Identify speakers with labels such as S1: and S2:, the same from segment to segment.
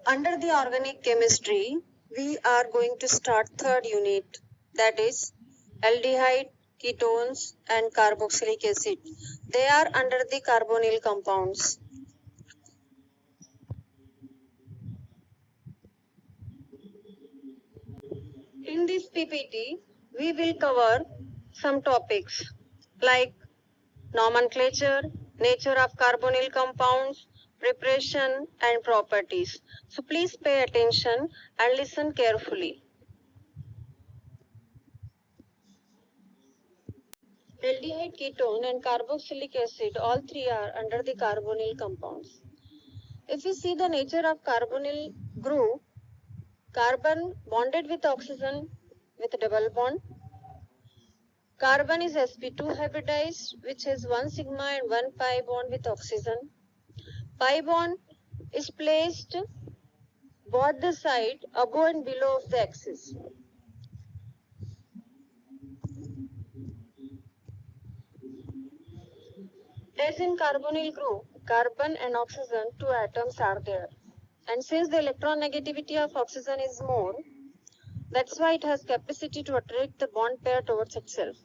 S1: Under the organic chemistry, we are going to start third unit, that is aldehyde, ketones and carboxylic acid. They are under the carbonyl compounds. In this PPT, we will cover some topics like nomenclature, nature of carbonyl compounds, preparation and properties. So please pay attention and listen carefully. Aldehyde, ketone and carboxylic acid, all three are under the carbonyl compounds. If you see the nature of carbonyl group, carbon bonded with oxygen with a double bond. Carbon is sp2 hybridized, which has 1 sigma and 1 pi bond with oxygen. Pi bond is placed both the side above and below of the axis. As in carbonyl group, carbon and oxygen, two atoms are there. And since the electron negativity of oxygen is more, that's why it has capacity to attract the bond pair towards itself.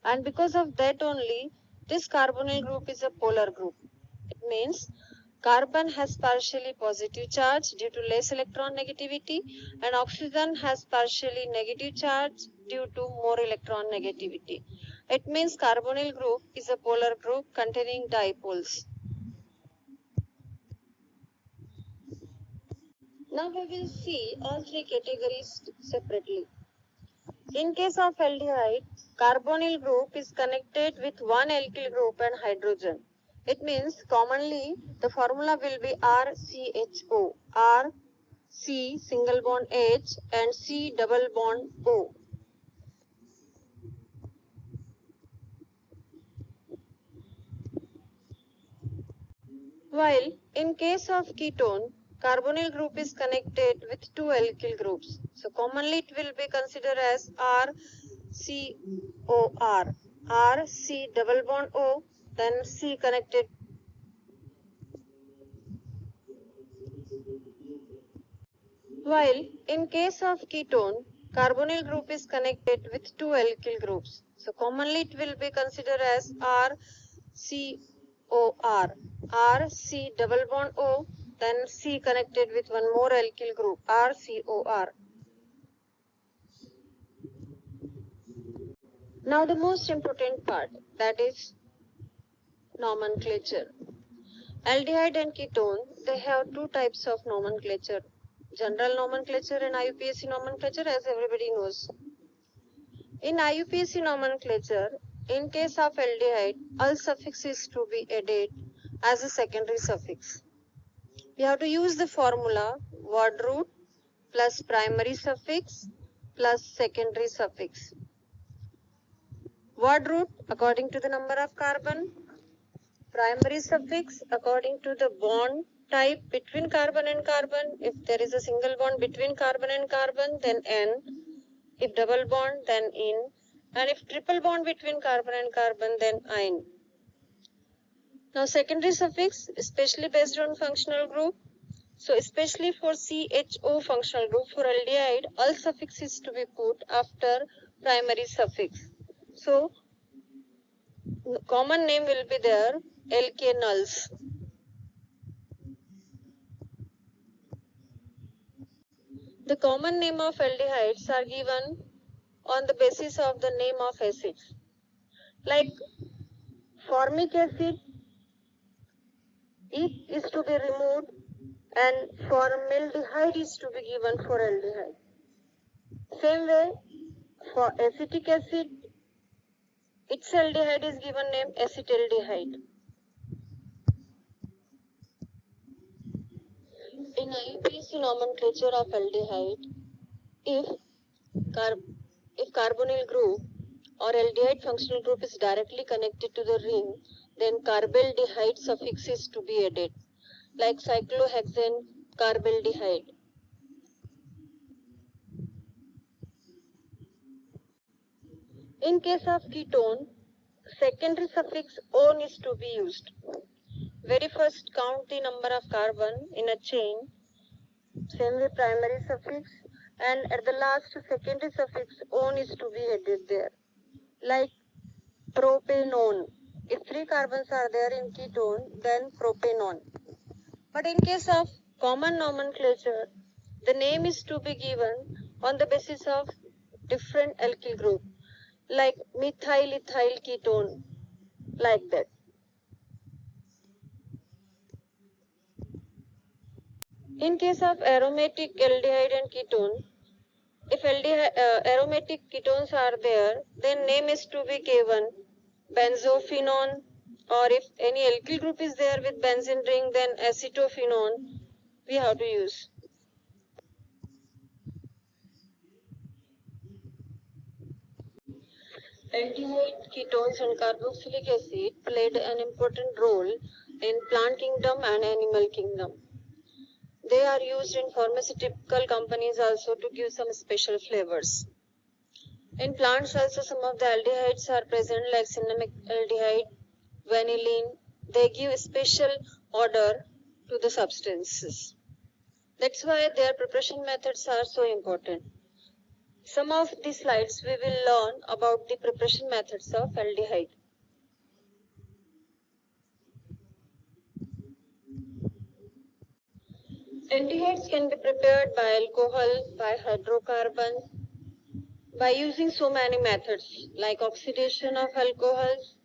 S1: And because of that only, this carbonyl group is a polar group. It means carbon has partially positive charge due to less electron negativity and oxygen has partially negative charge due to more electron negativity. It means carbonyl group is a polar group containing dipoles. Now we will see all three categories separately. In case of aldehyde, carbonyl group is connected with one alkyl group and hydrogen. It means commonly the formula will be RCHO, R, C single bond H and C double bond O. While in case of ketone, carbonyl group is connected with two alkyl groups. So commonly it will be considered as RCOR, R, C double bond O, then C connected. While in case of ketone, carbonyl group is connected with two alkyl groups. So commonly it will be considered as RCOR, R, C double bond O, then C connected with one more alkyl group, RCOR. Now the most important part, that is nomenclature. Aldehyde and ketone, they have two types of nomenclature. General nomenclature and IUPAC nomenclature, as everybody knows. In IUPAC nomenclature, in case of aldehyde, al suffix is to be added as a secondary suffix. We have to use the formula word root plus primary suffix plus secondary suffix. Word root according to the number of carbon, primary suffix according to the bond type between carbon and carbon. If there is a single bond between carbon and carbon, then N. If double bond, then in. And if triple bond between carbon and carbon, then ine. Now secondary suffix, especially based on functional group. So especially for CHO functional group, for aldehyde, al suffix is to be put after primary suffix. So common name will be there, alkanes. The common name of aldehydes are given on the basis of the name of acids. Like formic acid, it is to be removed and formaldehyde is to be given for aldehyde. Same way, for acetic acid, its aldehyde is given name acetaldehyde. In IUPAC nomenclature of aldehyde, if carbonyl group or aldehyde functional group is directly connected to the ring, then carbaldehyde suffix is to be added, like cyclohexane carbaldehyde. In case of ketone, secondary suffix on is to be used. Very first count the number of carbon in a chain, same way primary suffix, and at the last secondary suffix on is to be added there. Like propanone. If 3 carbons are there in ketone, then propanone. But in case of common nomenclature, the name is to be given on the basis of different alkyl group, like methyl ethyl ketone, like that. In case of aromatic aldehyde and ketone, if aromatic ketones are there, then name is to be given benzophenone, or if any alkyl group is there with benzene ring, then acetophenone we have to use. Aldehyde, ketones and carboxylic acid played an important role in plant kingdom and animal kingdom. They are used in pharmaceutical companies also to give some special flavors. In plants also some of the aldehydes are present, like cinnamic aldehyde, vanillin. They give special odor to the substances. That's why their preparation methods are so important. Some of the slides we will learn about the preparation methods of aldehyde. Aldehydes can be prepared by alcohol, by hydrocarbons, by using so many methods like oxidation of alcohols,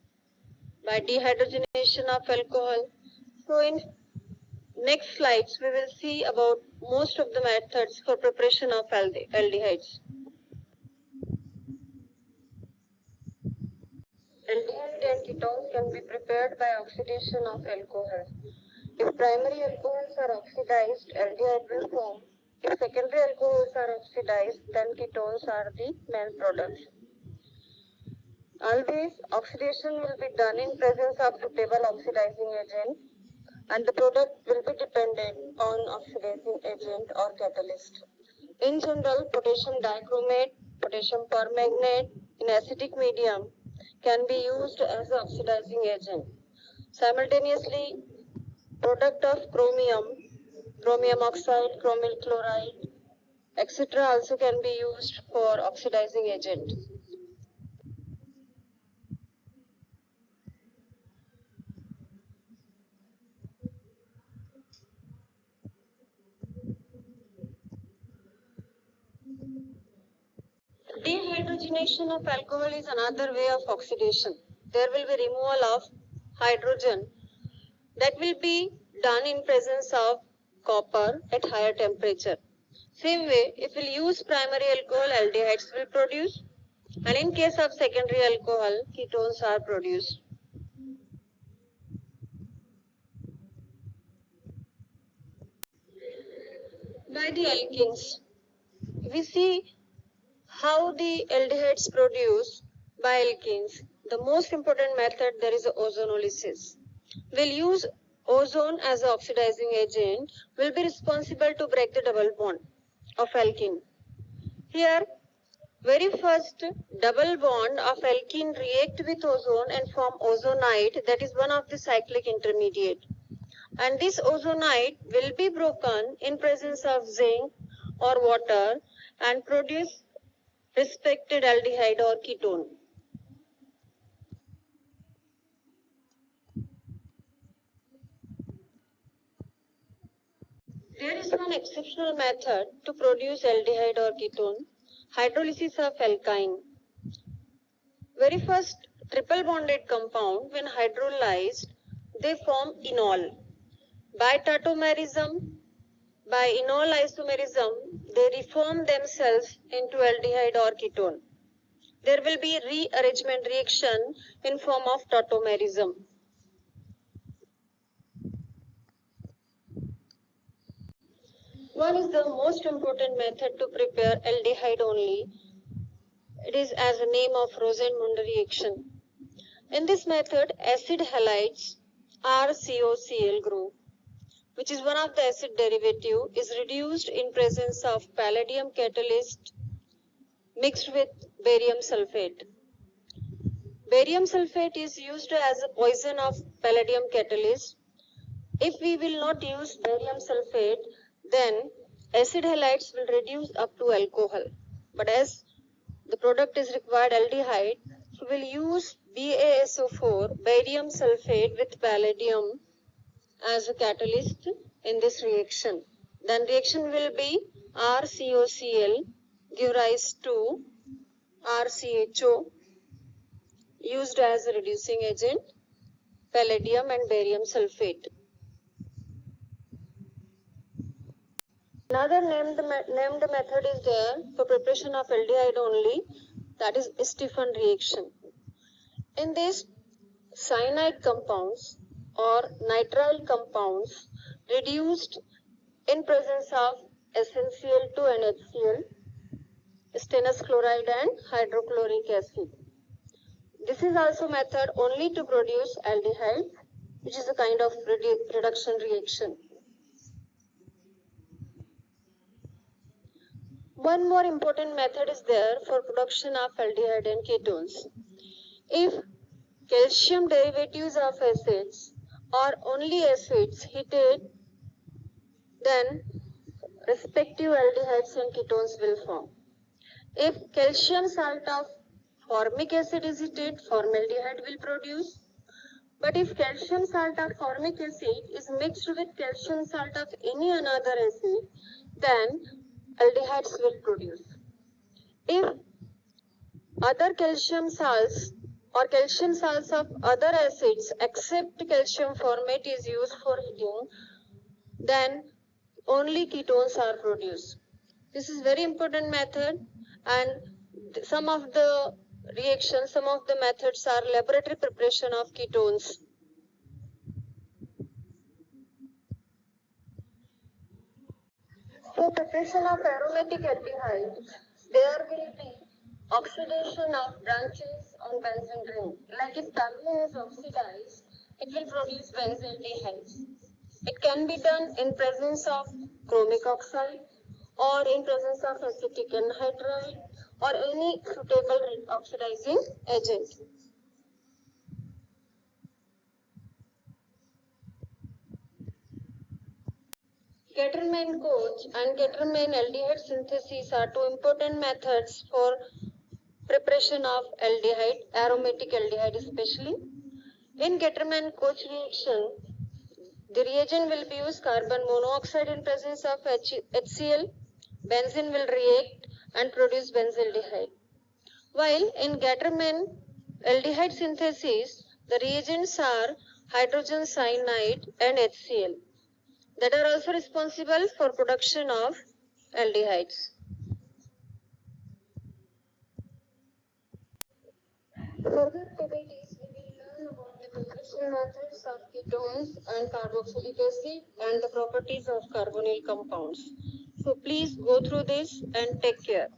S1: by dehydrogenation of alcohol. So in next slides we will see about most of the methods for preparation of aldehydes. Aldehyde and ketones can be prepared by oxidation of alcohol. If primary alcohols are oxidized, aldehyde will form. If secondary alcohols are oxidized, then ketones are the main products. Always oxidation will be done in presence of suitable oxidizing agent, and the product will be dependent on oxidizing agent or catalyst. In general, potassium dichromate, potassium permanganate in acidic medium can be used as an oxidizing agent. Simultaneously, product of chromium, chromium oxide, chromyl chloride, etc. also can be used for oxidizing agent. Dehydrogenation of alcohol is another way of oxidation. There will be removal of hydrogen that will be done in presence of copper at higher temperature. Same way, if we use primary alcohol, aldehydes will produce, and in case of secondary alcohol, ketones are produced. By the alkenes, we see how the aldehydes produce by alkenes. The most important method there is ozonolysis. We'll use ozone as an oxidizing agent, will be responsible to break the double bond of alkene. Here, very first double bond of alkene react with ozone and form ozonide, that is one of the cyclic intermediate. And this ozonide will be broken in presence of zinc or water and produce respected aldehyde or ketone. There is one exceptional method to produce aldehyde or ketone, hydrolysis of alkyne. Very first triple bonded compound, when hydrolyzed, they form enol. By tautomerism, by enol isomerism, they reform themselves into aldehyde or ketone. There will be rearrangement reaction in form of tautomerism. One is the most important method to prepare aldehyde only. It is as a name of Rosenmund reaction. In this method, acid halides RCOCl group, which is one of the acid derivative, is reduced in presence of palladium catalyst mixed with barium sulfate. Barium sulfate is used as a poison of palladium catalyst. If we will not use barium sulfate, then acid halides will reduce up to alcohol. But as the product is required aldehyde, so we'll use BaSO4, barium sulfate with palladium as a catalyst in this reaction. Then reaction will be RCOCl give rise to RCHO used as a reducing agent, palladium and barium sulfate. Another named method is there for preparation of aldehyde only, that is Stephan reaction. In this, cyanide compounds or nitrile compounds reduced in presence of SnCl2 and HCl, stannous chloride and hydrochloric acid. This is also method only to produce aldehyde, which is a kind of reduction reaction. One more important method is there for production of aldehyde and ketones. If calcium derivatives of acids or only acids heated, then respective aldehydes and ketones will form. If calcium salt of formic acid is heated, formaldehyde will produce. But if calcium salt of formic acid is mixed with calcium salt of any another acid, then aldehydes will produce. If other calcium salts or calcium salts of other acids except calcium formate is used for heating, then only ketones are produced. This is very important method, and some of the reactions, some of the methods are laboratory preparation of ketones. For preparation of aromatic aldehydes, there will be oxidation of branches on benzene ring. Like if carbon is oxidized, it will produce benzaldehydes. It can be done in presence of chromic oxide or in presence of acetic anhydride or any suitable oxidizing agent. Catermain-Koch and Catermain aldehyde synthesis are two important methods for preparation of aldehyde, aromatic aldehyde especially. In Catermain-Koch reaction, the reagent will be used carbon monoxide in presence of HCl. Benzene will react and produce benzaldehyde. While in Catermain aldehyde synthesis, the reagents are hydrogen cyanide and HCl that are also responsible for production of aldehydes. Further activities, we will learn about the preparation methods of ketones and carboxylic acid and the properties of carbonyl compounds. So please go through this and take care.